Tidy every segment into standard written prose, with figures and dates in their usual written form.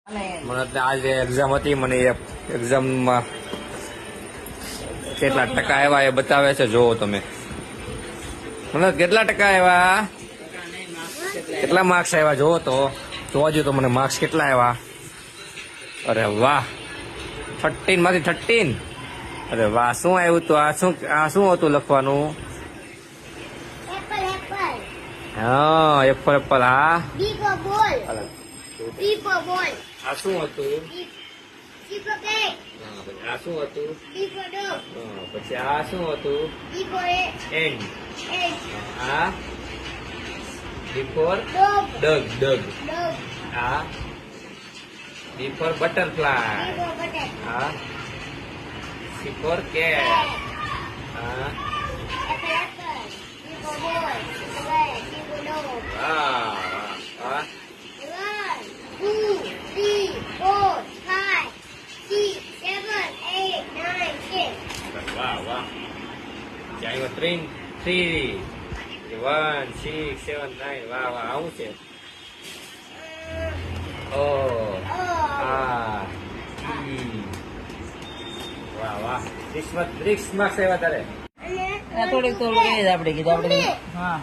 મને આજે એક્ઝામ હતી. મને એક્ઝામમાં કેટલા ટકા આવ્યા એ બતાવે છે. જોવો તમે. મને કેટલા ટકા આવ્યા, કેટલા માર્ક્સ આવ્યા જોવો તો. જોવાજો તો મને માર્ક્સ કેટલા આવ્યા. અરે વાહ, 13 માંથી 13. અરે વાહ, શું આવ્યું તો આ શું હતું લખવાનું? હા, એપલ એપલ. હા, આ શું હતું? આ શું હતું? પછી આ શું હતું? એન્ડ. આ બિફોર ડગ ડગ. આ બિફોર બટરફ્લાય. આ બિફોર કેટ. આ આ વાહ વાહ. ત્યાં 3 1 6 7 9. વાહ વાહ, આવું છે. ઓ આ વાહ વાહ. 6 માર્ક્સ આવ્યા તારે. થોડીક આપણે કીધું આપણે. હા,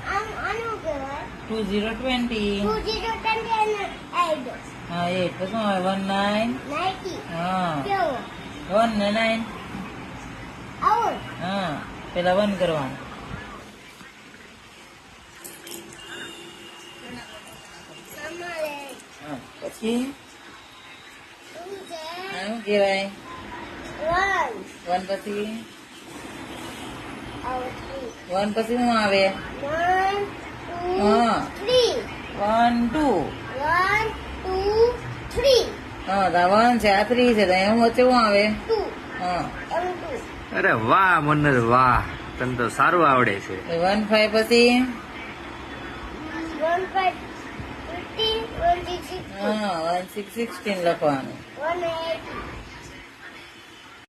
2020. હા, 8 પછી શું આવે? 19. હા, 1 ને 9. હા, પેલા 1 કરવાનું. હા, પછી શું કહેવાય? 1 પછી 1 પછી શું આવે? હા, 1 2. હા, 1 છે, આ 3 છે, તો એમ વચ્ચે શું આવે? હા. અરે વાહ મન્નત, વાહ, તને તો સારું આવડે છે. 1 5 પછી? હા, 1 6 16 લખવાનું.